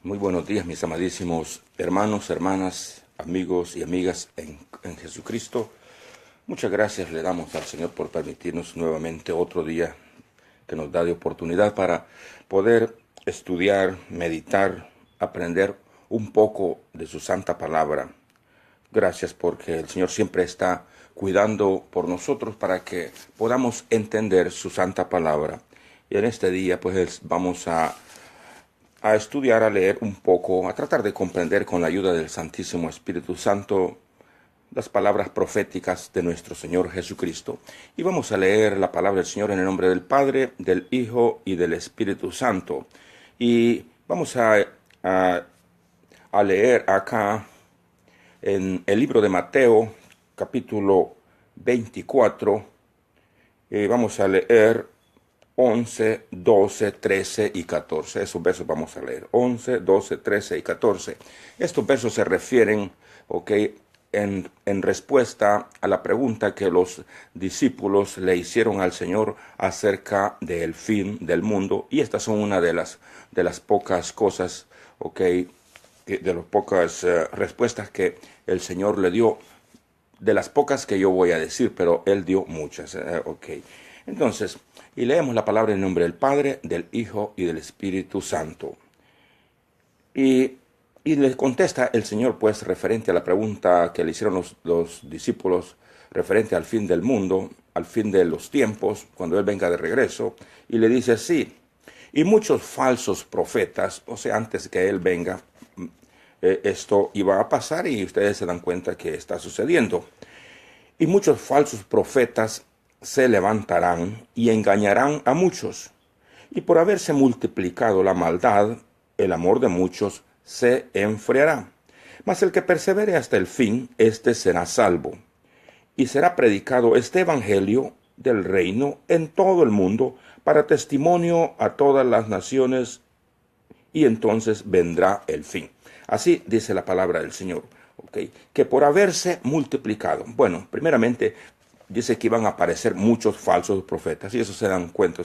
Muy buenos días, mis amadísimos hermanos, hermanas, amigos y amigas en Jesucristo. Muchas gracias le damos al Señor por permitirnos nuevamente otro día que nos da de oportunidad para poder estudiar, meditar, aprender un poco de su santa palabra. Gracias porque el Señor siempre está cuidando por nosotros para que podamos entender su santa palabra. Y en este día pues vamos a estudiar, a leer un poco, a tratar de comprender con la ayuda del Santísimo Espíritu Santo las palabras proféticas de nuestro Señor Jesucristo. Y vamos a leer la palabra del Señor en el nombre del Padre, del Hijo y del Espíritu Santo. Y vamos a leer acá en el libro de Mateo, capítulo 24. Vamos a leer 11, 12, 13 y 14. Esos versos vamos a leer. 11, 12, 13 y 14. Estos versos se refieren, en respuesta a la pregunta que los discípulos le hicieron al Señor acerca del fin del mundo. Y estas son una de las pocas cosas, de las pocas respuestas que el Señor le dio, de las pocas que yo voy a decir, pero Él dio muchas. Entonces, y leemos la palabra en nombre del Padre, del Hijo y del Espíritu Santo. Y le contesta el Señor, pues, referente a la pregunta que le hicieron los discípulos, referente al fin del mundo, al fin de los tiempos, cuando Él venga de regreso, y le dice así: y muchos falsos profetas, o sea, antes que Él venga, esto iba a pasar y ustedes se dan cuenta que está sucediendo. Y muchos falsos profetas se levantarán y engañarán a muchos. Y por haberse multiplicado la maldad, el amor de muchos se enfriará. Mas el que persevere hasta el fin, éste será salvo. Y será predicado este evangelio del reino en todo el mundo para testimonio a todas las naciones, y entonces vendrá el fin. Así dice la palabra del Señor, que por haberse multiplicado. Bueno, primeramente dice que iban a aparecer muchos falsos profetas, y eso se dan cuenta.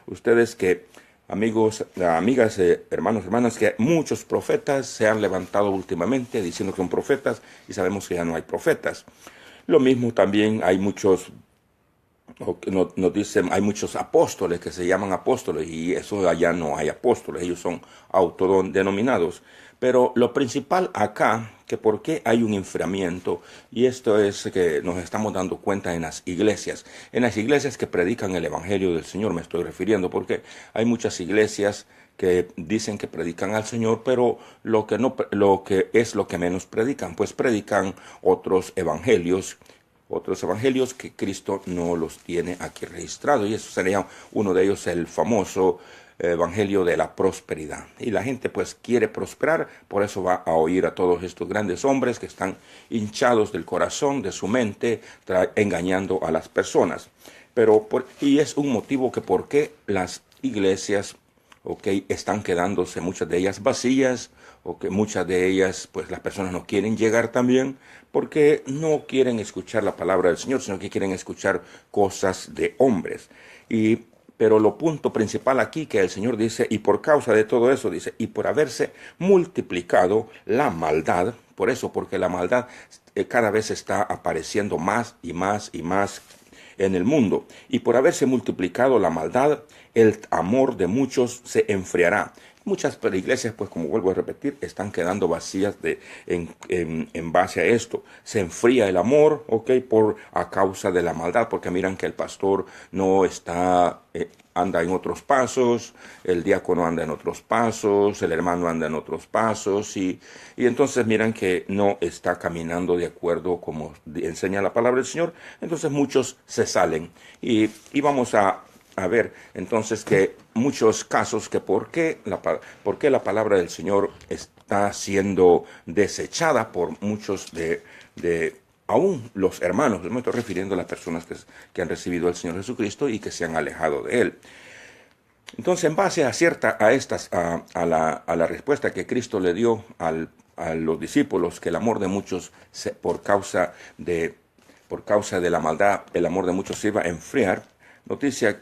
Ustedes que, amigos, amigas, hermanos, hermanas, que muchos profetas se han levantado últimamente diciendo que son profetas, y sabemos que ya no hay profetas. Lo mismo también hay muchos, nos dicen, hay muchos apóstoles que se llaman apóstoles, y eso allá no hay apóstoles, ellos son autodenominados. Pero lo principal acá, que por qué hay un enfriamiento, y esto es que nos estamos dando cuenta en las iglesias que predican el evangelio del Señor, me estoy refiriendo, porque hay muchas iglesias que dicen que predican al Señor, pero lo que es lo que menos predican, pues predican otros evangelios que Cristo no los tiene aquí registrados, y eso sería uno de ellos, el famoso evangelio de la prosperidad. Y la gente pues quiere prosperar, por eso va a oír a todos estos grandes hombres que están hinchados del corazón, de su mente, engañando a las personas. Y es un motivo que por qué las iglesias están quedándose muchas de ellas vacías, o que muchas de ellas, pues las personas no quieren llegar también, porque no quieren escuchar la palabra del Señor, sino que quieren escuchar cosas de hombres. Pero lo punto principal aquí que el Señor dice, y por causa de todo eso, dice, y por haberse multiplicado la maldad, por eso, porque la maldad cada vez está apareciendo más y más y más en el mundo, y por haberse multiplicado la maldad, el amor de muchos se enfriará. Muchas iglesias, pues como vuelvo a repetir, están quedando vacías en base a esto. Se enfría el amor, a causa de la maldad, porque miran que el pastor no está, anda en otros pasos, el diácono anda en otros pasos, el hermano anda en otros pasos, y entonces miran que no está caminando de acuerdo como enseña la palabra del Señor. Entonces muchos se salen, y vamos a ver entonces que muchos casos que por qué la palabra del Señor está siendo desechada por muchos aún los hermanos. Me estoy refiriendo a las personas que han recibido al Señor Jesucristo y que se han alejado de Él. Entonces, en base a la respuesta que Cristo le dio a los discípulos, que el amor de muchos por causa de la maldad, el amor de muchos se iba a enfriar. noticia,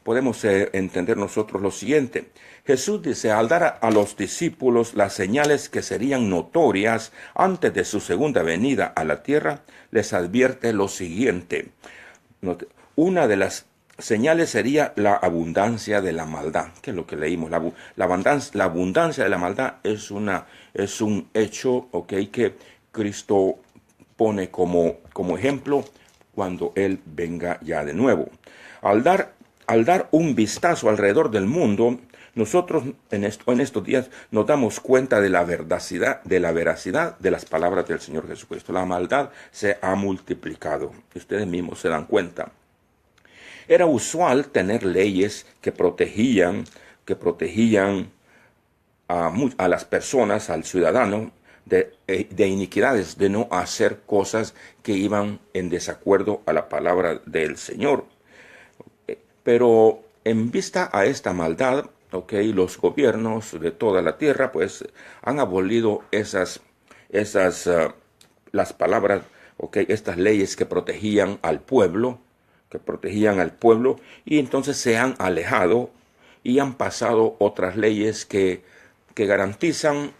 podemos entender nosotros lo siguiente. Jesús dice, al dar a los discípulos las señales que serían notorias antes de su segunda venida a la tierra, les advierte lo siguiente. Una de las señales sería la abundancia de la maldad, que es lo que leímos. La abundancia de la maldad es un hecho, que Cristo pone como ejemplo cuando Él venga ya de nuevo. Al dar un vistazo alrededor del mundo, nosotros en estos días nos damos cuenta de la veracidad de las palabras del Señor Jesucristo. La maldad se ha multiplicado. Ustedes mismos se dan cuenta. Era usual tener leyes que protegían a las personas, al ciudadano, de iniquidades, de no hacer cosas que iban en desacuerdo a la palabra del Señor. Pero en vista a esta maldad, los gobiernos de toda la tierra pues han abolido las palabras, estas leyes que protegían al pueblo, y entonces se han alejado y han pasado otras leyes que garantizan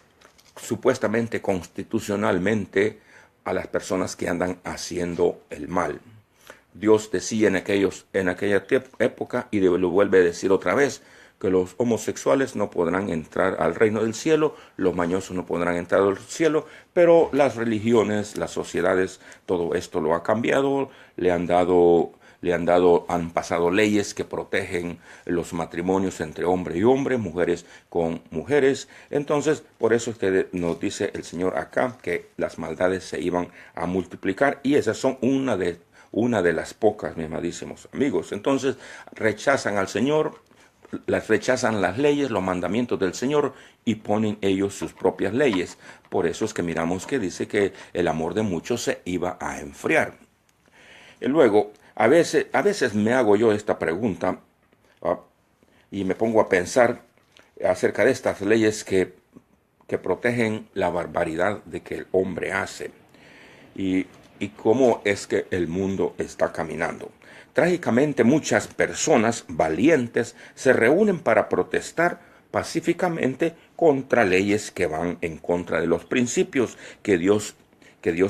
supuestamente constitucionalmente a las personas que andan haciendo el mal. Dios decía en aquella época, y lo vuelve a decir otra vez, que los homosexuales no podrán entrar al reino del cielo, los mañosos no podrán entrar al cielo, pero las religiones, las sociedades, todo esto lo ha cambiado, han pasado leyes que protegen los matrimonios entre hombre y hombre, mujeres con mujeres. Entonces, por eso es que nos dice el Señor acá que las maldades se iban a multiplicar, y esas son una de las pocas, mis amadísimos amigos. Entonces, rechazan al Señor, rechazan las leyes, los mandamientos del Señor, y ponen ellos sus propias leyes. Por eso es que miramos que dice que el amor de muchos se iba a enfriar. Y luego, a veces me hago yo esta pregunta, y me pongo a pensar acerca de estas leyes que protegen la barbaridad de que el hombre hace, y cómo es que el mundo está caminando. Trágicamente, muchas personas valientes se reúnen para protestar pacíficamente contra leyes que van en contra de los principios que Dios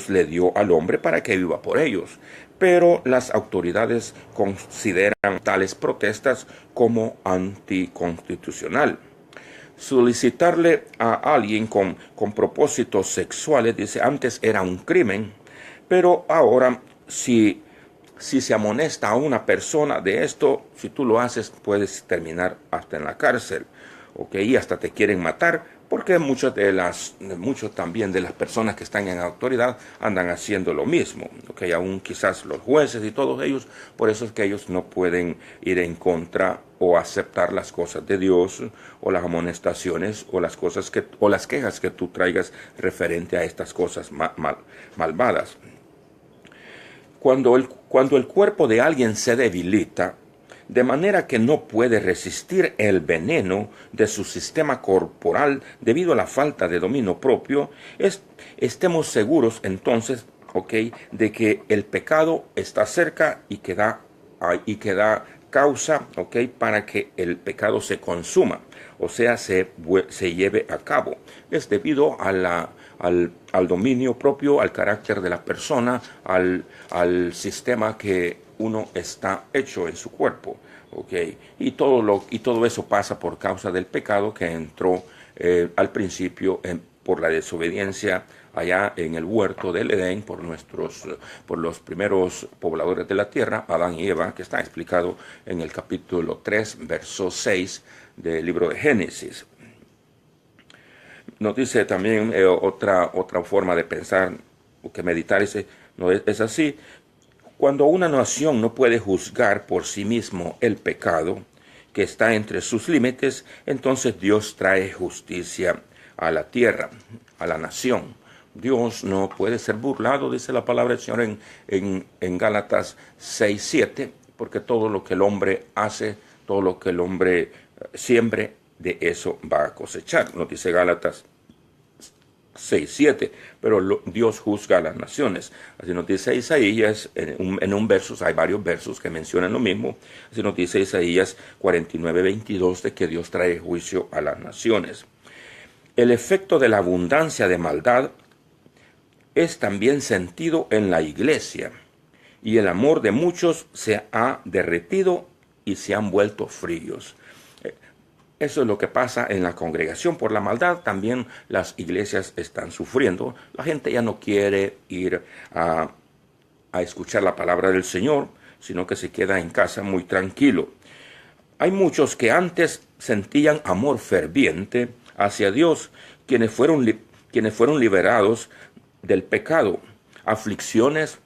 le dio al hombre para que viva por ellos. Pero las autoridades consideran tales protestas como anticonstitucional. Solicitarle a alguien con propósitos sexuales, dice, antes era un crimen, pero ahora si se amonesta a una persona de esto, si tú lo haces, puedes terminar hasta en la cárcel, y hasta te quieren matar, porque muchos también de las personas que están en autoridad andan haciendo lo mismo, aún quizás los jueces y todos ellos. Por eso es que ellos no pueden ir en contra o aceptar las cosas de Dios, o las amonestaciones, o las quejas que tú traigas referente a estas cosas malvadas. Cuando el cuerpo de alguien se debilita, de manera que no puede resistir el veneno de su sistema corporal debido a la falta de dominio propio, estemos seguros entonces, de que el pecado está cerca y que da causa, para que el pecado se consuma, o sea, se lleve a cabo. Es debido al dominio propio, al carácter de la persona, al sistema que uno está hecho en su cuerpo, y todo eso pasa por causa del pecado que entró al principio por la desobediencia allá en el huerto del Edén por los primeros pobladores de la tierra, Adán y Eva, que está explicado en el capítulo 3, verso 6 del libro de Génesis. Nos dice también otra forma de pensar o que meditar, es así. Cuando una nación no puede juzgar por sí mismo el pecado que está entre sus límites, entonces Dios trae justicia a la tierra, a la nación. Dios no puede ser burlado, dice la palabra del Señor en Gálatas 6:7, porque todo lo que el hombre hace, todo lo que el hombre siembre, de eso va a cosechar. Nos dice Gálatas 6:7, pero Dios juzga a las naciones. Así nos dice Isaías, en un verso, hay varios versos que mencionan lo mismo, así nos dice Isaías 49:22, de que Dios trae juicio a las naciones. El efecto de la abundancia de maldad es también sentido en la iglesia, y el amor de muchos se ha derretido y se han vuelto fríos. Eso es lo que pasa en la congregación. Por la maldad también las iglesias están sufriendo. La gente ya no quiere ir a escuchar la palabra del Señor, sino que se queda en casa muy tranquilo. Hay muchos que antes sentían amor ferviente hacia Dios, quienes fueron liberados del pecado, aflicciones,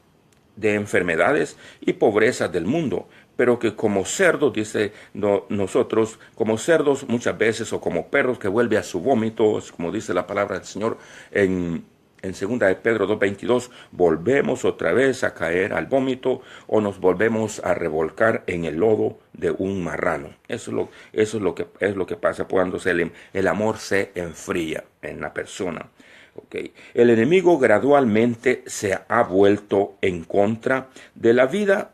de enfermedades y pobreza del mundo, pero que como cerdos, dice nosotros, como cerdos muchas veces, o como perros que vuelve a su vómito, como dice la palabra del Señor en 2 de Pedro 2:22, volvemos otra vez a caer al vómito, o nos volvemos a revolcar en el lodo de un marrano. Eso es lo que pasa cuando el amor se enfría en la persona. Okay. El enemigo gradualmente se ha vuelto en contra de la vida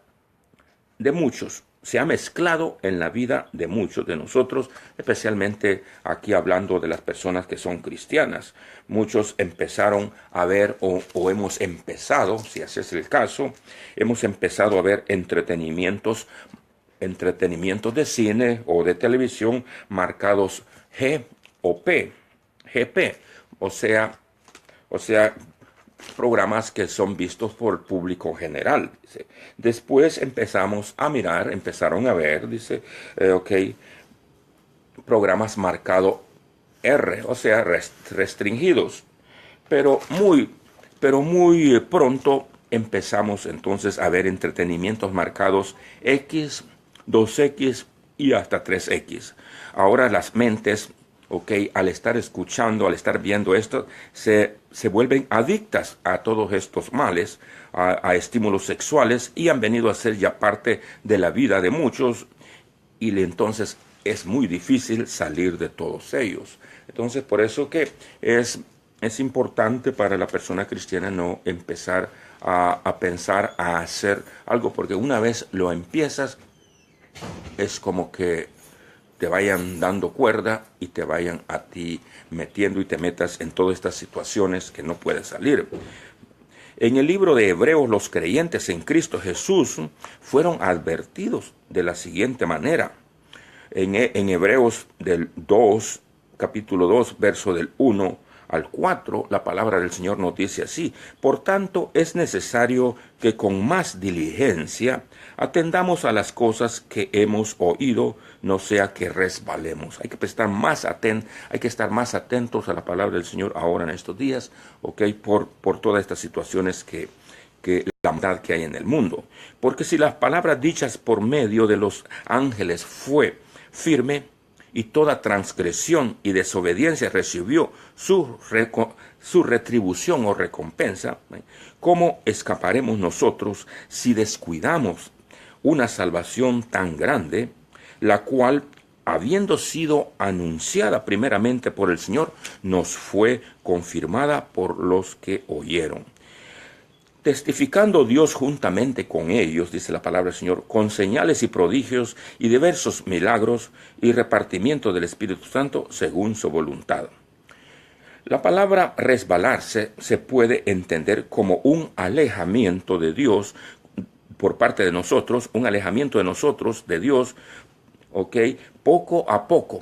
de muchos, se ha mezclado en la vida de muchos de nosotros, especialmente aquí hablando de las personas que son cristianas. Muchos empezaron a ver, o hemos empezado, si ese es el caso, hemos empezado a ver entretenimientos de cine o de televisión marcados G o P, GP, o sea, programas que son vistos por el público general. Dice. Después empezaron a ver, dice, programas marcados R, o sea, restringidos. Pero muy pronto empezamos entonces a ver entretenimientos marcados X, 2X y hasta 3X. Ahora las mentes, al estar escuchando, al estar viendo esto, se vuelven adictas a todos estos males, a estímulos sexuales, y han venido a ser ya parte de la vida de muchos, y entonces es muy difícil salir de todos ellos. Entonces, por eso que es importante para la persona cristiana no empezar a pensar, a hacer algo, porque una vez lo empiezas, es como que te vayan dando cuerda y te vayan a ti metiendo y te metas en todas estas situaciones que no puedes salir. En el libro de Hebreos, los creyentes en Cristo Jesús fueron advertidos de la siguiente manera. En Hebreos capítulo 2, verso del 1 al 4, la palabra del Señor nos dice así: por tanto, es necesario que con más diligencia atendamos a las cosas que hemos oído, no sea que resbalemos. Hay que estar más atentos a la palabra del Señor ahora en estos días, por todas estas situaciones que la maldad que hay en el mundo. Porque si las palabras dichas por medio de los ángeles fue firme, y toda transgresión y desobediencia recibió su retribución o recompensa, ¿cómo escaparemos nosotros si descuidamos una salvación tan grande, la cual, habiendo sido anunciada primeramente por el Señor, nos fue confirmada por los que oyeron? Testificando Dios juntamente con ellos, dice la palabra del Señor, con señales y prodigios y diversos milagros y repartimiento del Espíritu Santo según su voluntad. La palabra resbalarse se puede entender como un alejamiento de Dios por parte de nosotros, un alejamiento de nosotros de Dios, poco a poco.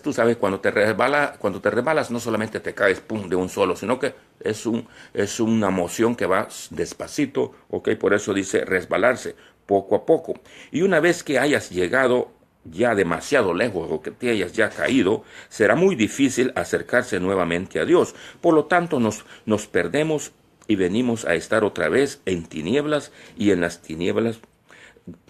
Tú sabes, cuando te resbalas, no solamente te caes pum de un solo, sino que es una moción que va despacito, por eso dice resbalarse, poco a poco. Y una vez que hayas llegado ya demasiado lejos, o que te hayas ya caído, será muy difícil acercarse nuevamente a Dios. Por lo tanto, nos perdemos y venimos a estar otra vez en tinieblas, y en las tinieblas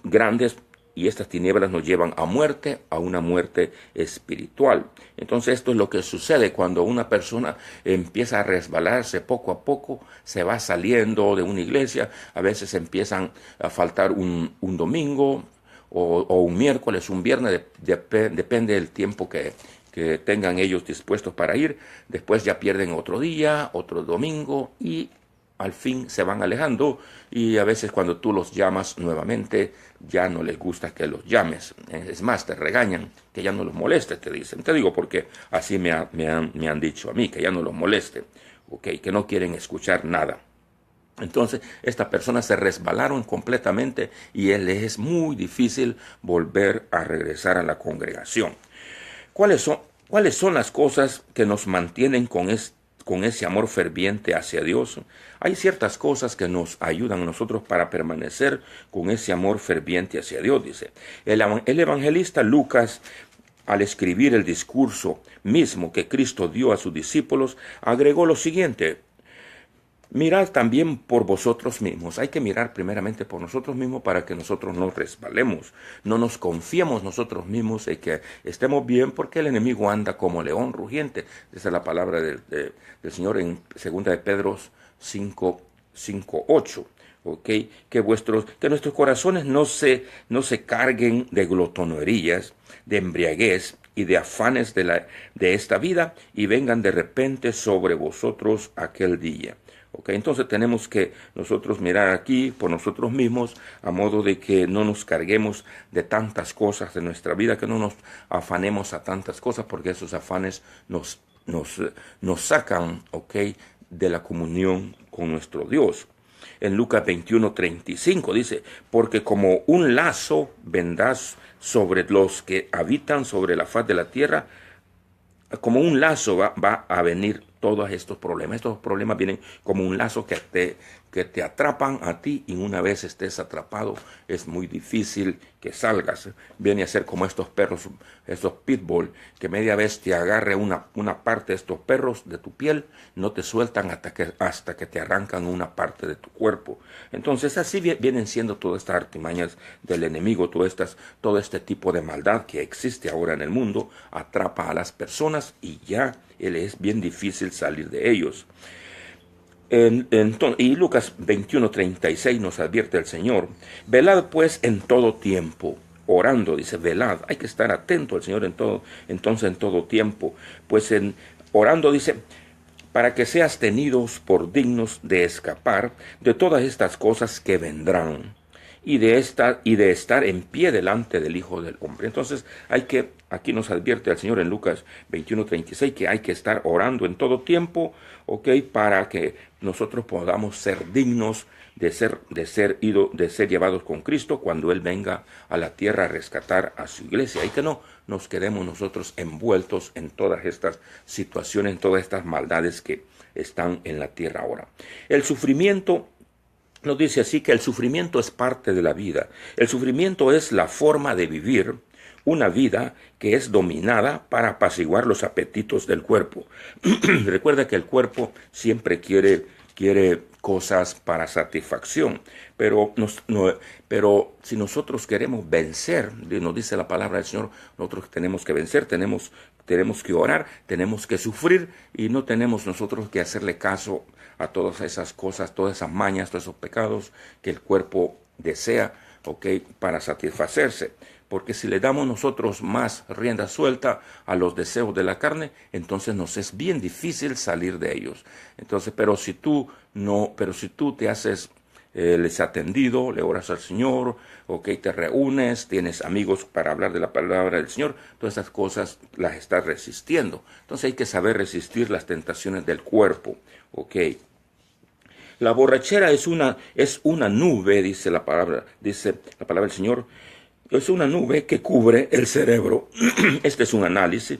grandes, y estas tinieblas nos llevan a muerte, a una muerte espiritual. Entonces esto es lo que sucede cuando una persona empieza a resbalarse poco a poco, se va saliendo de una iglesia. A veces empiezan a faltar un domingo o un miércoles, un viernes, depende del tiempo que que tengan ellos dispuestos para ir, después ya pierden otro día, otro domingo y al fin se van alejando, y a veces cuando tú los llamas nuevamente ya no les gusta que los llames. Es más, te regañan, que ya no los moleste, te dicen. Te digo porque así me han dicho a mí, que ya no los moleste, okay, que no quieren escuchar nada. Entonces, estas personas se resbalaron completamente y les es muy difícil volver a regresar a la congregación. ¿Cuáles son las cosas que nos mantienen con ese amor ferviente hacia Dios? Hay ciertas cosas que nos ayudan a nosotros para permanecer con ese amor ferviente hacia Dios, dice. El evangelista Lucas, al escribir el discurso mismo que Cristo dio a sus discípulos, agregó lo siguiente: mirad también por vosotros mismos. Hay que mirar primeramente por nosotros mismos para que nosotros no resbalemos. No nos confiemos nosotros mismos en que estemos bien, porque el enemigo anda como león rugiente. Esa es la palabra del Señor en 2 de Pedro 5:8. Okay, que nuestros corazones no se carguen de glotonerías, de embriaguez y de afanes de esta vida, y vengan de repente sobre vosotros aquel día. Okay, entonces tenemos que nosotros mirar aquí por nosotros mismos, a modo de que no nos carguemos de tantas cosas de nuestra vida, que no nos afanemos a tantas cosas, porque esos afanes nos sacan, okay, de la comunión con nuestro Dios. En Lucas 21:35 dice: porque como un lazo vendrás sobre los que habitan sobre la faz de la tierra, como un lazo va a venir todos estos problemas. Estos problemas vienen como un lazo que te atrapan a ti, y una vez estés atrapado es muy difícil que salgas. Viene a ser como estos perros, estos pitbull, que media vez te agarre una parte de estos perros de tu piel, no te sueltan hasta que te arrancan una parte de tu cuerpo. Entonces así vienen siendo todas estas artimañas del enemigo, todo este tipo de maldad que existe ahora en el mundo, atrapa a las personas y ya es bien difícil salir de ellos. Y Lucas 21:36 nos advierte el Señor: velad pues en todo tiempo, orando, dice, velad. Hay que estar atento al Señor en todo tiempo. Pues orando, dice, para que seas tenidos por dignos de escapar de todas estas cosas que vendrán, y de estar en pie delante del Hijo del Hombre. Entonces aquí nos advierte el Señor en Lucas 21:36 que hay que estar orando en todo tiempo, para que nosotros podamos ser dignos de ser llevados con Cristo cuando Él venga a la tierra a rescatar a su iglesia, y que no nos quedemos nosotros envueltos en todas estas situaciones, en todas estas maldades que están en la tierra ahora. El sufrimiento nos dice así que el sufrimiento es parte de la vida. El sufrimiento es la forma de vivir una vida que es dominada para apaciguar los apetitos del cuerpo. Recuerda que el cuerpo siempre quiere cosas para satisfacción, pero si nosotros queremos vencer, nos dice la palabra del Señor, nosotros tenemos que vencer, tenemos que orar, tenemos que sufrir, y no tenemos nosotros que hacerle caso a todas esas cosas, todas esas mañas, todos esos pecados que el cuerpo desea, para satisfacerse. Porque si le damos nosotros más rienda suelta a los deseos de la carne, entonces nos es bien difícil salir de ellos. Entonces, pero si tú te haces desatendido, le oras al Señor, te reúnes, tienes amigos para hablar de la palabra del Señor, todas esas cosas las estás resistiendo. Entonces hay que saber resistir las tentaciones del cuerpo, La borrachera es una nube, dice la palabra del Señor. Es una nube que cubre el cerebro. Este es un análisis.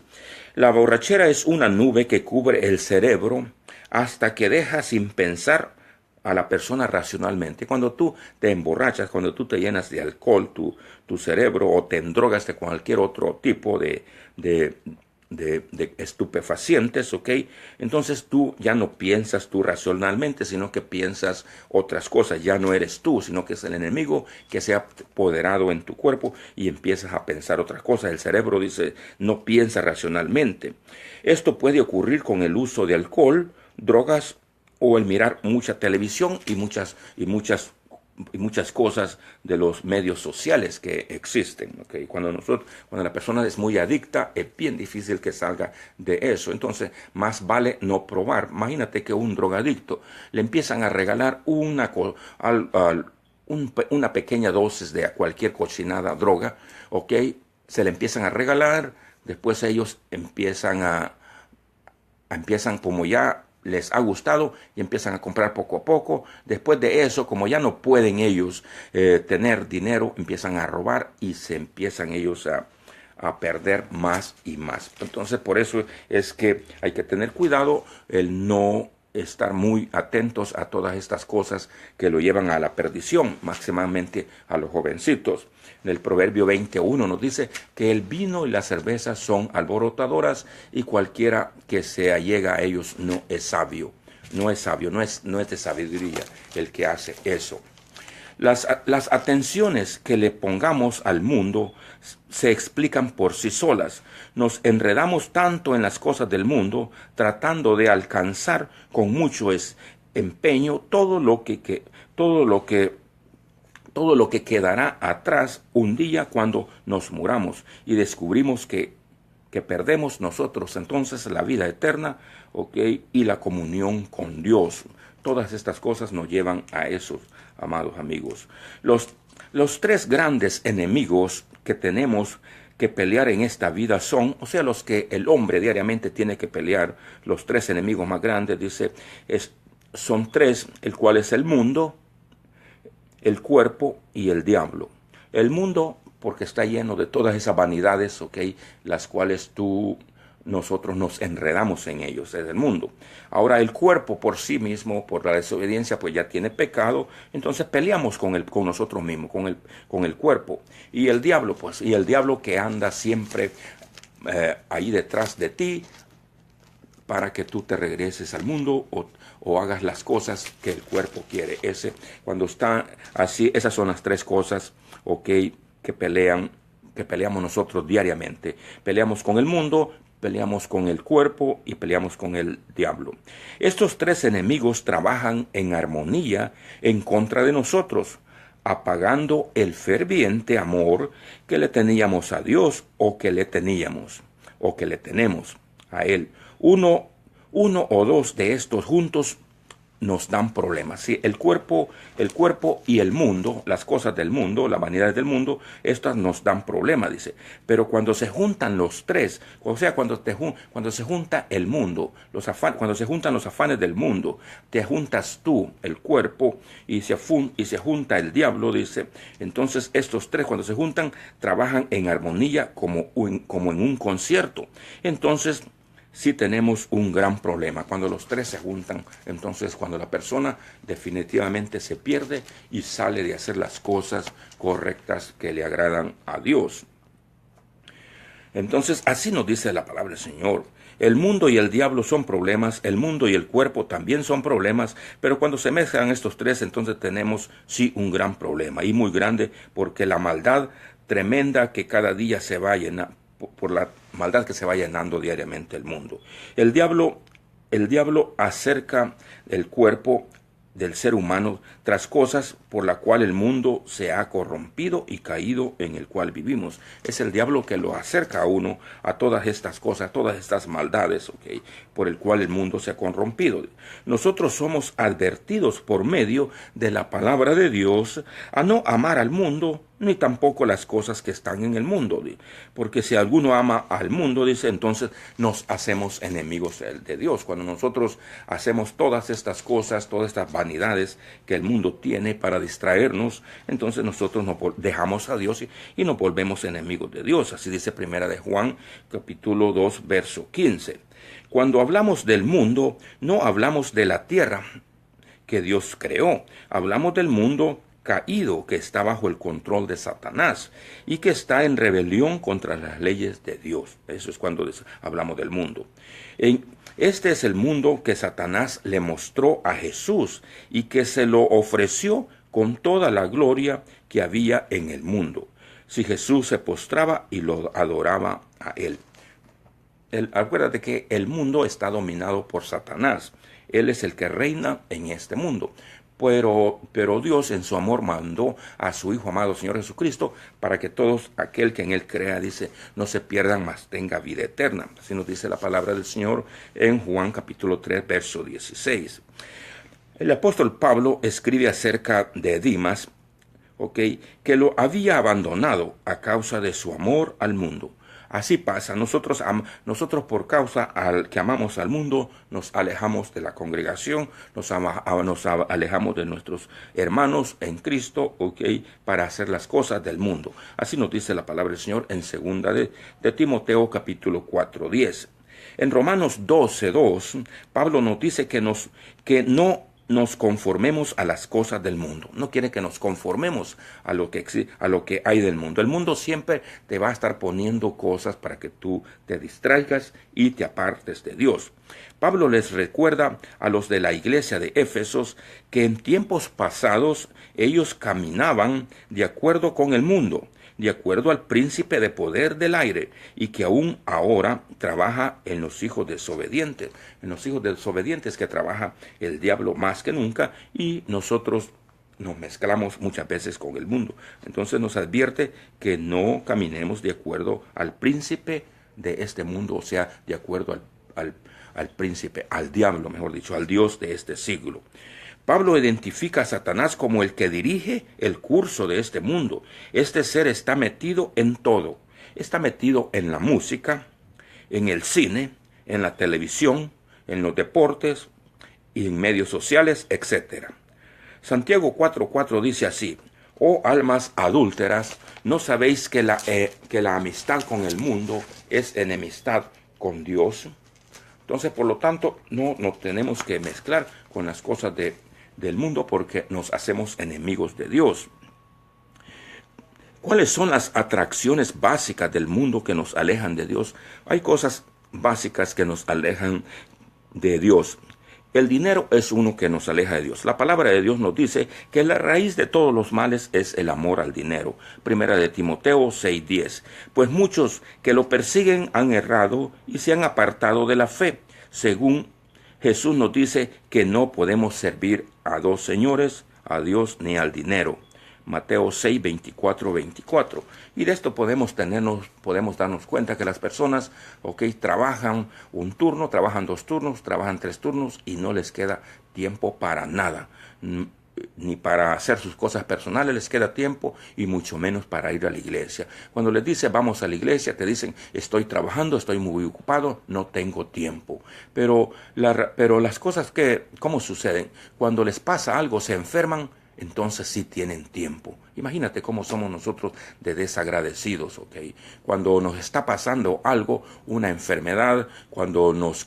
La borrachera es una nube que cubre el cerebro hasta que deja sin pensar a la persona racionalmente. Cuando tú te emborrachas, cuando tú te llenas de alcohol, tu cerebro, o te endrogas de cualquier otro tipo de estupefacientes, entonces tú ya no piensas tú racionalmente, sino que piensas otras cosas. Ya no eres tú, sino que es el enemigo que se ha apoderado en tu cuerpo, y empiezas a pensar otras cosas. El cerebro dice, no piensa racionalmente. Esto puede ocurrir con el uso de alcohol, drogas, o el mirar mucha televisión y muchas muchas cosas de los medios sociales que existen. ¿Okay? Cuando la persona es muy adicta, es bien difícil que salga de eso. Entonces, más vale no probar. Imagínate que un drogadicto le empiezan a regalar una pequeña dosis de cualquier cochinada, droga, ¿ok? Se le empiezan a regalar, después ellos empiezan como ya les ha gustado y empiezan a comprar poco a poco. Después de eso, como ya no pueden ellos tener dinero, empiezan a robar y se empiezan ellos a perder más y más. Entonces, por eso es que hay que tener cuidado el no estar muy atentos a todas estas cosas que lo llevan a la perdición, máximamente a los jovencitos. En el Proverbio 21 nos dice que el vino y la cerveza son alborotadoras y cualquiera que se allega a ellos no es sabio. No es sabio, no es de sabiduría el que hace eso. Las atenciones que le pongamos al mundo se explican por sí solas. Nos enredamos tanto en las cosas del mundo, tratando de alcanzar con mucho empeño todo lo que quedará atrás un día cuando nos muramos y descubrimos que perdemos nosotros entonces la vida eterna, ¿okay? Y la comunión con Dios. Todas estas cosas nos llevan a eso, amados amigos. Los tres grandes enemigos que tenemos que pelear en esta vida son, o sea, los que el hombre diariamente tiene que pelear, los tres enemigos más grandes, dice, son tres, el cual es el mundo, el cuerpo y el diablo. El mundo, porque está lleno de todas esas vanidades, ¿ok? Las cuales nosotros nos enredamos en ellos, es el mundo. Ahora el cuerpo por sí mismo, por la desobediencia, pues ya tiene pecado, entonces peleamos con nosotros mismos, con el cuerpo. Y el diablo, que anda siempre ahí detrás de ti, para que tú te regreses al mundo o hagas las cosas que el cuerpo quiere. Cuando está así, esas son las tres cosas, ¿ok? que peleamos nosotros diariamente. Peleamos con el mundo, peleamos con el cuerpo y peleamos con el diablo. Estos tres enemigos trabajan en armonía en contra de nosotros, apagando el ferviente amor que le teníamos a Dios o que le tenemos a Él. Uno o dos de estos juntos nos dan problemas. ¿Sí? El cuerpo y el mundo, las cosas del mundo, las vanidades del mundo, estas nos dan problemas, dice. Pero cuando se juntan los tres, o sea, cuando se junta el mundo, cuando se juntan los afanes del mundo, te juntas tú, el cuerpo, y se junta el diablo, dice. Entonces estos tres, cuando se juntan, trabajan en armonía como en un concierto. Entonces, sí tenemos un gran problema. Cuando los tres se juntan, entonces cuando la persona definitivamente se pierde y sale de hacer las cosas correctas que le agradan a Dios. Entonces, así nos dice la palabra del Señor. El mundo y el diablo son problemas, el mundo y el cuerpo también son problemas, pero cuando se mezclan estos tres, entonces tenemos sí un gran problema, y muy grande, porque la maldad tremenda que cada día se va llenando, por la maldad que se va llenando diariamente el mundo. El diablo acerca el cuerpo del ser humano tras cosas por la cual el mundo se ha corrompido y caído en el cual vivimos. Es el diablo que lo acerca a uno a todas estas cosas, todas estas maldades, ¿okay? Por el cual el mundo se ha corrompido. Nosotros somos advertidos por medio de la palabra de Dios a no amar al mundo, ni tampoco las cosas que están en el mundo. Porque si alguno ama al mundo, dice, entonces nos hacemos enemigos de Dios. Cuando nosotros hacemos todas estas cosas, todas estas vanidades que el mundo tiene para distraernos, entonces nosotros nos dejamos a Dios y nos volvemos enemigos de Dios. Así dice Primera de Juan, capítulo 2, verso 15. Cuando hablamos del mundo, no hablamos de la tierra que Dios creó. Hablamos del mundo caído que está bajo el control de Satanás y que está en rebelión contra las leyes de Dios. Eso es cuando hablamos del mundo. Este es el mundo que Satanás le mostró a Jesús y que se lo ofreció con toda la gloria que había en el mundo. Si Jesús se postraba y lo adoraba a él. Acuérdate que el mundo está dominado por Satanás. Él es el que reina en este mundo. pero Dios en su amor mandó a su Hijo amado Señor Jesucristo para que todos aquel que en Él crea, dice, no se pierdan, mas tenga vida eterna. Así nos dice la palabra del Señor en Juan capítulo 3, verso 16. El apóstol Pablo escribe acerca de Dimas, que lo había abandonado a causa de su amor al mundo. Así pasa, nosotros por causa al que amamos al mundo, nos alejamos de la congregación, nos alejamos de nuestros hermanos en Cristo, para hacer las cosas del mundo. Así nos dice la palabra del Señor en segunda de Timoteo capítulo 4:10. En Romanos 12:2, Pablo nos dice que no nos conformemos a las cosas del mundo. No quiere que nos conformemos a lo que hay del mundo. El mundo siempre te va a estar poniendo cosas para que tú te distraigas y te apartes de Dios. Pablo les recuerda a los de la iglesia de Éfesos que en tiempos pasados ellos caminaban de acuerdo con el mundo, de acuerdo al príncipe de poder del aire, y que aún ahora trabaja en los hijos desobedientes, que trabaja el diablo más que nunca, y nosotros nos mezclamos muchas veces con el mundo. Entonces nos advierte que no caminemos de acuerdo al príncipe de este mundo, o sea, de acuerdo al príncipe, al diablo, mejor dicho, al Dios de este siglo. Pablo identifica a Satanás como el que dirige el curso de este mundo. Este ser está metido en todo. Está metido en la música, en el cine, en la televisión, en los deportes y en medios sociales, etc. Santiago 4:4 dice así: oh almas adúlteras, ¿no sabéis que la amistad con el mundo es enemistad con Dios? Entonces, por lo tanto, no nos tenemos que mezclar con las cosas del mundo, porque nos hacemos enemigos de Dios. ¿Cuáles son las atracciones básicas del mundo que nos alejan de Dios? Hay cosas básicas que nos alejan de Dios. El dinero es uno que nos aleja de Dios. La palabra de Dios nos dice que la raíz de todos los males es el amor al dinero. Primera de Timoteo 6:10. Pues muchos que lo persiguen han errado y se han apartado de la fe. Según Jesús nos dice que no podemos servir a dos señores, a Dios ni al dinero. Mateo 6, 24. Y de esto podemos darnos cuenta que las personas, trabajan un turno, trabajan 2 turnos, trabajan 3 turnos y no les queda tiempo para nada. Ni para hacer sus cosas personales les queda tiempo, y mucho menos para ir a la iglesia. Cuando les dice vamos a la iglesia, te dicen estoy trabajando, estoy muy ocupado, no tengo tiempo. Pero las cosas ¿cómo suceden? Cuando les pasa algo, se enferman, entonces sí tienen tiempo. Imagínate cómo somos nosotros de desagradecidos, Cuando nos está pasando algo, una enfermedad, cuando nos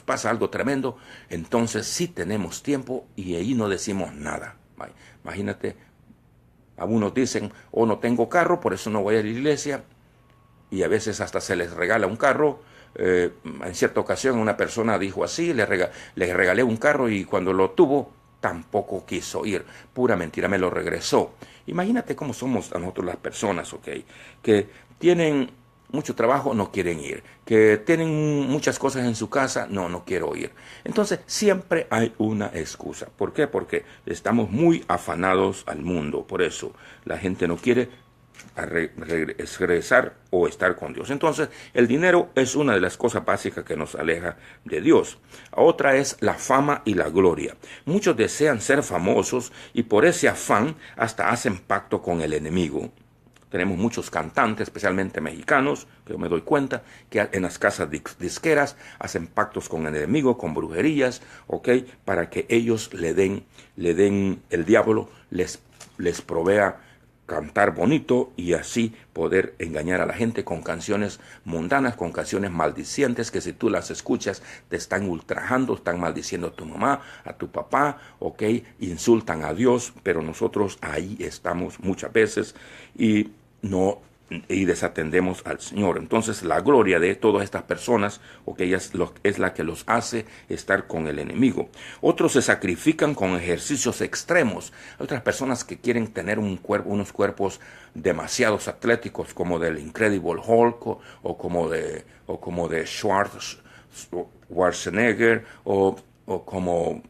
pasa algo tremendo, entonces sí tenemos tiempo y ahí no decimos nada. Imagínate, algunos dicen, no tengo carro, por eso no voy a la iglesia, y a veces hasta se les regala un carro. En cierta ocasión una persona dijo así, le regalé un carro y cuando lo tuvo, tampoco quiso ir. Pura mentira, me lo regresó. Imagínate cómo somos a nosotros las personas, que tienen mucho trabajo, no quieren ir. Que tienen muchas cosas en su casa, no quiero ir. Entonces, siempre hay una excusa. ¿Por qué? Porque estamos muy afanados al mundo. Por eso, la gente no quiere regresar o estar con Dios. Entonces, el dinero es una de las cosas básicas que nos aleja de Dios. Otra es la fama y la gloria. Muchos desean ser famosos y por ese afán hasta hacen pacto con el enemigo. Tenemos muchos cantantes, especialmente mexicanos, que yo me doy cuenta, que en las casas disqueras hacen pactos con el enemigo, con brujerías, para que ellos le den, el diablo les provea cantar bonito y así poder engañar a la gente con canciones mundanas, con canciones maldicientes que si tú las escuchas te están ultrajando, están maldiciendo a tu mamá, a tu papá, insultan a Dios, pero nosotros ahí estamos muchas veces y desatendemos al Señor. Entonces la gloria de todas estas personas, es la que los hace estar con el enemigo. Otros se sacrifican con ejercicios extremos. Otras personas que quieren tener unos cuerpos demasiado atléticos, como del Incredible Hulk o como de Schwarzenegger o como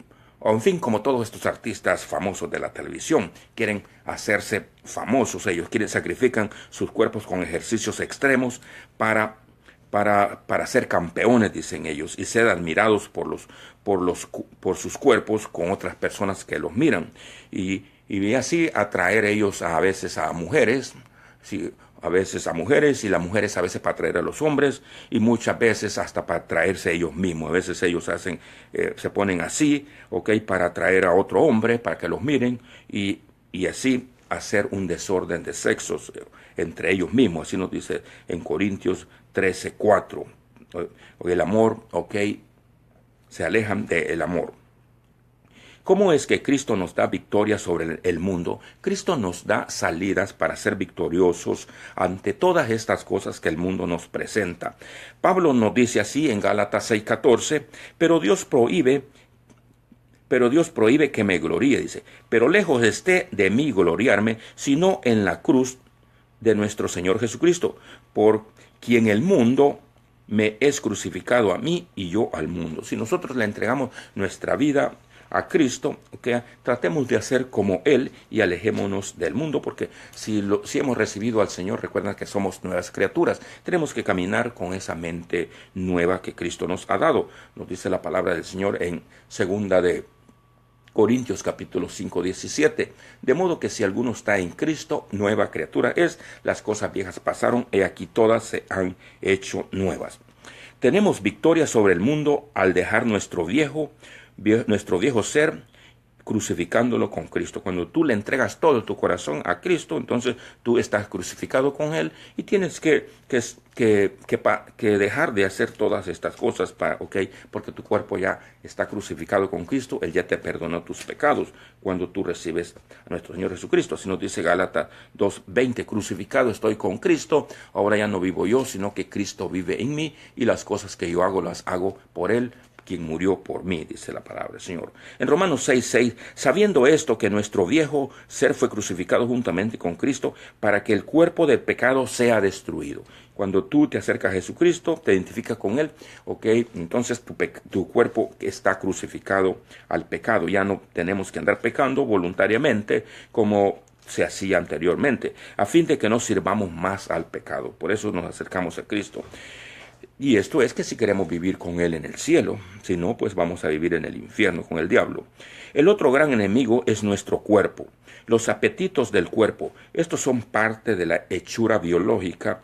O en fin, como todos estos artistas famosos de la televisión, quieren hacerse famosos. Ellos sacrifican sus cuerpos con ejercicios extremos para ser campeones, dicen ellos, y ser admirados por sus cuerpos con otras personas que los miran. Y así atraer ellos a veces a mujeres, sí, a veces a mujeres, y las mujeres a veces para atraer a los hombres, y muchas veces hasta para atraerse ellos mismos. A veces ellos se ponen así, para atraer a otro hombre, para que los miren, y así hacer un desorden de sexos entre ellos mismos. Así nos dice en Corintios 13:4. El amor, se alejan del amor. ¿Cómo es que Cristo nos da victoria sobre el mundo? Cristo nos da salidas para ser victoriosos ante todas estas cosas que el mundo nos presenta. Pablo nos dice así en Gálatas 6:14, pero Dios prohíbe que me gloríe, dice, pero lejos esté de mí gloriarme, sino en la cruz de nuestro Señor Jesucristo, por quien el mundo me es crucificado a mí y yo al mundo. Si nosotros le entregamos nuestra vida a Cristo, tratemos de hacer como Él y alejémonos del mundo, porque si hemos recibido al Señor, recuerden que somos nuevas criaturas. Tenemos que caminar con esa mente nueva que Cristo nos ha dado. Nos dice la palabra del Señor en 2 de Corintios capítulo 5:17. De modo que si alguno está en Cristo, nueva criatura es. Las cosas viejas pasaron, y aquí todas se han hecho nuevas. Tenemos victoria sobre el mundo al dejar nuestro viejo ser, crucificándolo con Cristo. Cuando tú le entregas todo tu corazón a Cristo, entonces tú estás crucificado con Él, y tienes que dejar de hacer todas estas cosas, porque tu cuerpo ya está crucificado con Cristo. Él ya te perdonó tus pecados cuando tú recibes a nuestro Señor Jesucristo. Así nos dice Gálatas 2:20, crucificado estoy con Cristo, ahora ya no vivo yo, sino que Cristo vive en mí, y las cosas que yo hago las hago por Él, quien murió por mí, dice la palabra del Señor. En Romanos 6:6, sabiendo esto, que nuestro viejo ser fue crucificado juntamente con Cristo, para que el cuerpo del pecado sea destruido. Cuando tú te acercas a Jesucristo, te identificas con Él, entonces tu cuerpo está crucificado al pecado. Ya no tenemos que andar pecando voluntariamente como se hacía anteriormente, a fin de que no sirvamos más al pecado. Por eso nos acercamos a Cristo. Y esto es que si queremos vivir con Él en el cielo, si no, pues vamos a vivir en el infierno con el diablo. El otro gran enemigo es nuestro cuerpo. Los apetitos del cuerpo, estos son parte de la hechura biológica.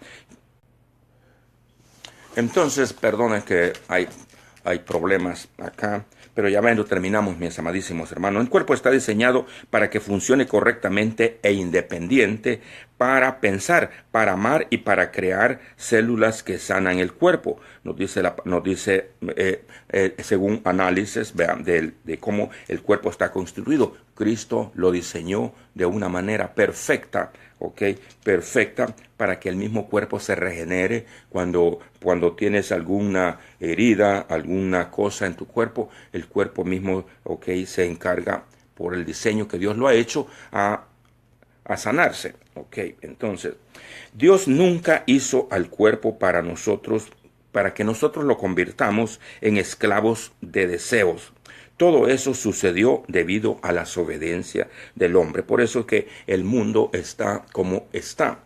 Entonces, perdonen que hay problemas acá, pero ya ven, terminamos, mis amadísimos hermanos. El cuerpo está diseñado para que funcione correctamente e independiente, para pensar, para amar y para crear células que sanan el cuerpo. Nos dice según análisis de cómo el cuerpo está constituido. Cristo lo diseñó de una manera perfecta, perfecta, para que el mismo cuerpo se regenere cuando tienes alguna herida, alguna cosa en tu cuerpo. El cuerpo mismo, se encarga, por el diseño que Dios lo ha hecho, a sanarse. Entonces, Dios nunca hizo al cuerpo para que nosotros lo convirtamos en esclavos de deseos. Todo eso sucedió debido a la desobediencia del hombre. Por eso es que el mundo está como está.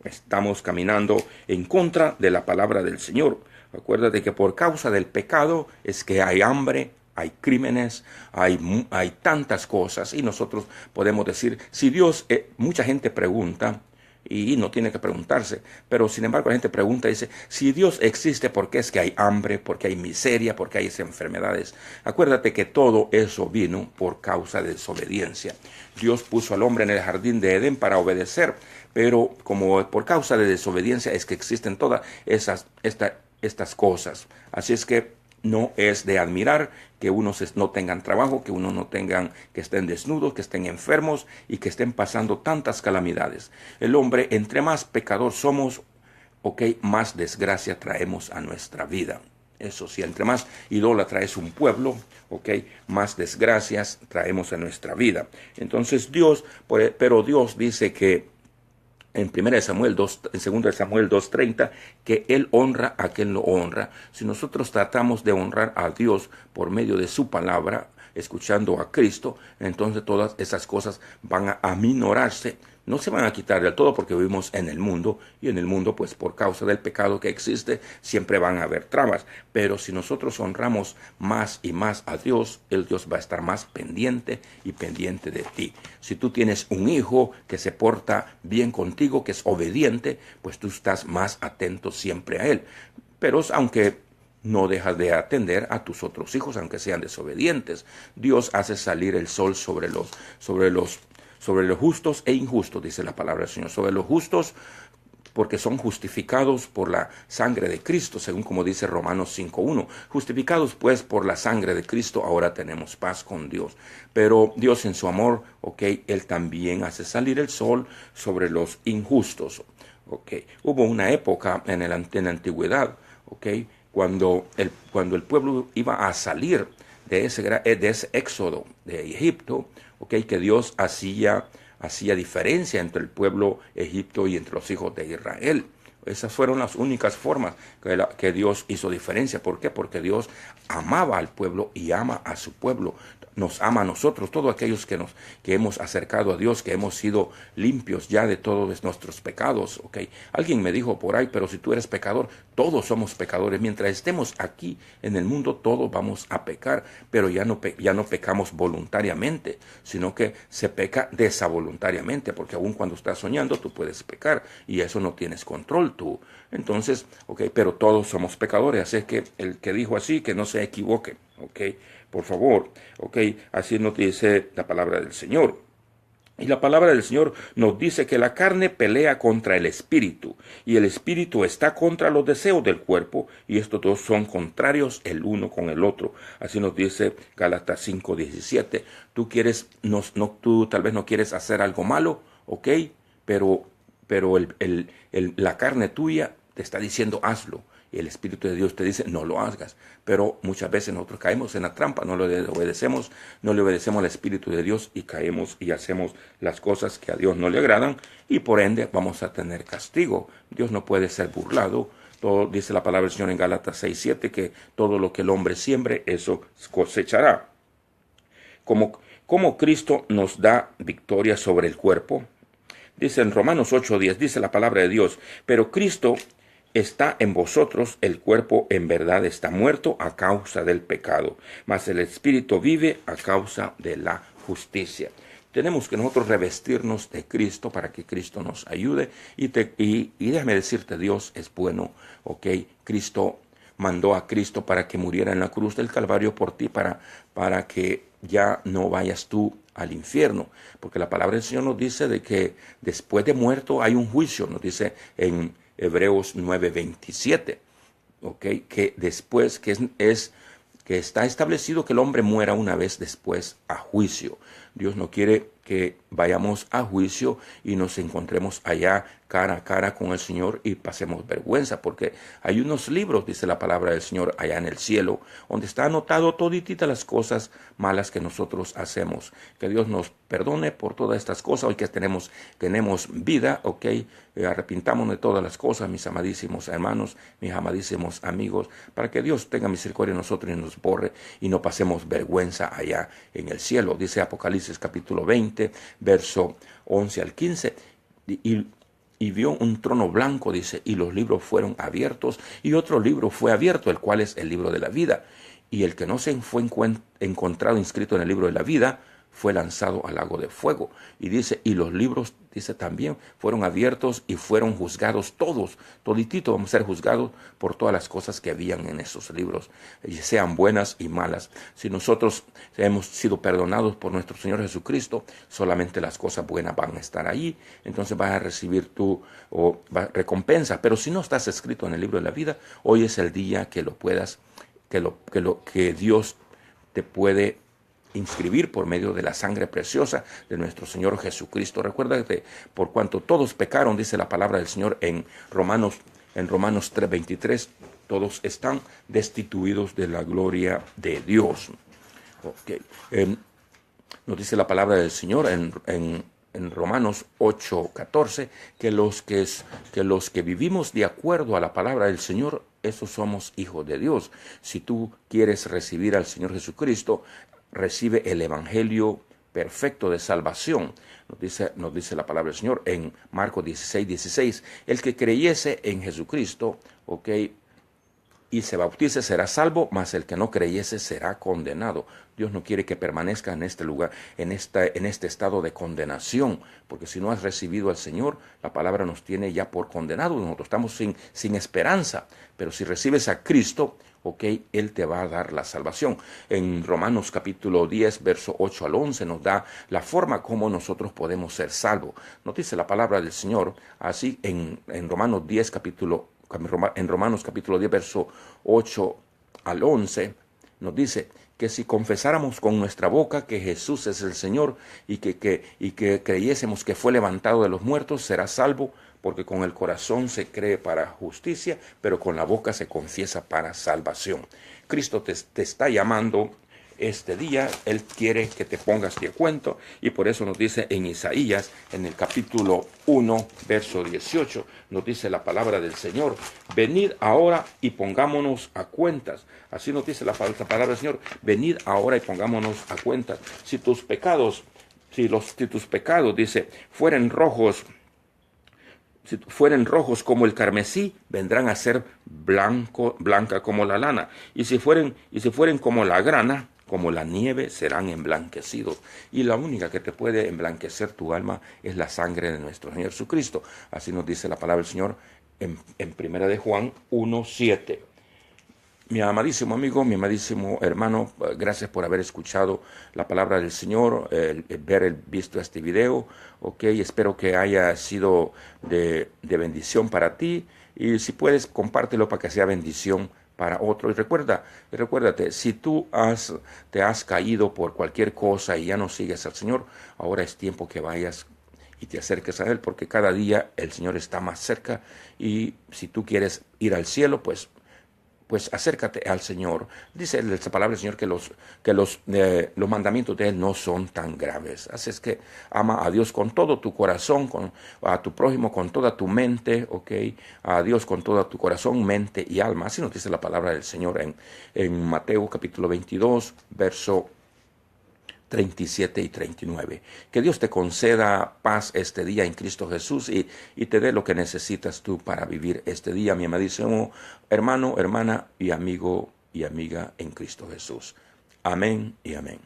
Estamos caminando en contra de la palabra del Señor. Acuérdate que por causa del pecado es que hay hambre, hay crímenes, hay tantas cosas, y nosotros podemos decir, si Dios, mucha gente pregunta, y no tiene que preguntarse, pero sin embargo la gente pregunta y dice, si Dios existe, ¿por qué es que hay hambre? ¿Por qué hay miseria? ¿Por qué hay enfermedades? Acuérdate que todo eso vino por causa de desobediencia. Dios puso al hombre en el jardín de Edén para obedecer, pero como por causa de desobediencia es que existen todas estas cosas. Así es que no es de admirar que unos no tengan trabajo, que que estén desnudos, que estén enfermos y que estén pasando tantas calamidades. El hombre, entre más pecador somos, más desgracia traemos a nuestra vida. Eso sí, entre más idólatra es un pueblo, más desgracias traemos a nuestra vida. Entonces pero Dios dice que en 2 Samuel 2:30, que Él honra a quien lo honra. Si nosotros tratamos de honrar a Dios por medio de su palabra, escuchando a Cristo, entonces todas esas cosas van a aminorarse. No se van a quitar del todo porque vivimos en el mundo, y en el mundo, pues por causa del pecado que existe, siempre van a haber trabas. Pero si nosotros honramos más y más a Dios, el Dios va a estar más pendiente y pendiente de ti. Si tú tienes un hijo que se porta bien contigo, que es obediente, pues tú estás más atento siempre a él. Pero aunque no dejas de atender a tus otros hijos, aunque sean desobedientes, Dios hace salir el sol sobre los justos e injustos, dice la palabra del Señor. Sobre los justos, porque son justificados por la sangre de Cristo, según como dice Romanos 5:1. Justificados pues por la sangre de Cristo, ahora tenemos paz con Dios. Pero Dios en su amor, Él también hace salir el sol sobre los injustos. Hubo una época en la antigüedad, cuando el pueblo iba a salir de ese éxodo de Egipto, que Dios hacía diferencia entre el pueblo egipto y entre los hijos de Israel. Esas fueron las únicas formas que Dios hizo diferencia. ¿Por qué? Porque Dios amaba al pueblo y ama a su pueblo. Nos ama a nosotros, todos aquellos que hemos acercado a Dios, que hemos sido limpios ya de todos nuestros pecados. Alguien me dijo por ahí, pero si tú eres pecador, todos somos pecadores. Mientras estemos aquí en el mundo, todos vamos a pecar, pero ya no pecamos voluntariamente, sino que se peca desavoluntariamente, porque aun cuando estás soñando, tú puedes pecar, y eso no tienes control tú. Entonces, pero todos somos pecadores, así que el que dijo así, que no se equivoque, por favor, así nos dice la palabra del Señor. Y la palabra del Señor nos dice que la carne pelea contra el espíritu, y el espíritu está contra los deseos del cuerpo, y estos dos son contrarios el uno con el otro. Así nos dice Gálatas 5:17. Tú tal vez no quieres hacer algo malo, pero la carne tuya te está diciendo hazlo, y el Espíritu de Dios te dice no lo hagas. Pero muchas veces nosotros caemos en la trampa, no le obedecemos al Espíritu de Dios, y caemos y hacemos las cosas que a Dios no le agradan, y por ende vamos a tener castigo. Dios no puede ser burlado. Todo, dice la palabra del Señor en Gálatas 6:7, que todo lo que el hombre siembre, eso cosechará. Como Cristo nos da victoria sobre el cuerpo. Dice en Romanos 8:10, dice la palabra de Dios, pero Cristo está en vosotros, el cuerpo en verdad está muerto a causa del pecado, mas el espíritu vive a causa de la justicia. Tenemos que nosotros revestirnos de Cristo para que Cristo nos ayude, y déjame decirte, Dios es bueno, Cristo mandó a Cristo para que muriera en la cruz del Calvario por ti, para que ya no vayas tú al infierno, porque la palabra del Señor nos dice de que después de muerto hay un juicio, nos dice en Hebreos 9:27, que después que está establecido que el hombre muera una vez después a juicio. Dios no quiere que vayamos a juicio y nos encontremos allá cara a cara con el Señor y pasemos vergüenza, porque hay unos libros, dice la palabra del Señor, allá en el cielo, donde está anotado todititas las cosas malas que nosotros hacemos. Que Dios nos perdone por todas estas cosas. Hoy que tenemos vida, arrepintámonos de todas las cosas, mis amadísimos hermanos, mis amadísimos amigos, para que Dios tenga misericordia de nosotros y nos borre y no pasemos vergüenza allá en el cielo. Dice Apocalipsis capítulo 20, verso 11 al 15, y vio un trono blanco, dice, y los libros fueron abiertos, y otro libro fue abierto, el cual es el libro de la vida. Y el que no se fue encontrado inscrito en el libro de la vida fue lanzado al lago de fuego. Y dice, y los libros, dice también, fueron abiertos y fueron juzgados toditito vamos a ser juzgados por todas las cosas que habían en esos libros, sean buenas y malas. Si nosotros hemos sido perdonados por nuestro Señor Jesucristo, solamente las cosas buenas van a estar ahí, entonces vas a recibir tu recompensa. Pero si no estás escrito en el libro de la vida, hoy es el día que lo puedas, que Dios te puede inscribir por medio de la sangre preciosa de nuestro Señor Jesucristo. Recuerda que por cuanto todos pecaron, dice la palabra del Señor en Romanos 3:23, todos están destituidos de la gloria de Dios. Nos dice la palabra del Señor en Romanos 8:14, que los que vivimos de acuerdo a la palabra del Señor, esos somos hijos de Dios. Si tú quieres recibir al Señor Jesucristo, recibe el evangelio perfecto de salvación. Nos dice la palabra del Señor en Marcos 16:16. El que creyese en Jesucristo, ok, y se bautice será salvo, mas el que no creyese será condenado. Dios no quiere que permanezca en este lugar, en este estado de condenación, porque si no has recibido al Señor, la palabra nos tiene ya por condenados. Nosotros estamos sin esperanza, pero si recibes a Cristo, ok, Él te va a dar la salvación. En Romanos capítulo 10, verso 8 al 11, nos da la forma como nosotros podemos ser salvos. Nos dice la palabra del Señor, así en Romanos 10, en Romanos capítulo 10, verso 8 al 11, nos dice que si confesáramos con nuestra boca que Jesús es el Señor y que creyésemos que fue levantado de los muertos, será salvo, porque con el corazón se cree para justicia, pero con la boca se confiesa para salvación. Cristo te está llamando este día. Él quiere que te pongas de cuento, y por eso nos dice en Isaías, en el capítulo 1, verso 18, nos dice la palabra del Señor: venid ahora y pongámonos a cuentas. Así nos dice la palabra del Señor: venid ahora y pongámonos a cuentas. Si tus pecados, dice, fueren rojos como el carmesí, vendrán a ser blanca como la lana. Y si fueren como la grana, como la nieve, serán emblanquecidos. Y la única que te puede emblanquecer tu alma es la sangre de nuestro Señor Jesucristo. Así nos dice la palabra del Señor en Primera de Juan 1:7. Mi amadísimo amigo, mi amadísimo hermano, gracias por haber escuchado la palabra del Señor, visto este video, ok, espero que haya sido de bendición para ti, y si puedes, compártelo para que sea bendición para otro. Y recuérdate, si tú te has caído por cualquier cosa y ya no sigues al Señor, ahora es tiempo que vayas y te acerques a Él, porque cada día el Señor está más cerca, y si tú quieres ir al cielo, pues acércate al Señor. Dice esta palabra del Señor que los mandamientos de Él no son tan graves. Así es que ama a Dios con todo tu corazón, a tu prójimo con toda tu mente, ok, a Dios con todo tu corazón, mente y alma. Así nos dice la palabra del Señor en Mateo capítulo 22, verso 37 y 39. Que Dios te conceda paz este día en Cristo Jesús, y te dé lo que necesitas tú para vivir este día, mi amadísimo hermano, hermana y amigo y amiga en Cristo Jesús. Amén y amén.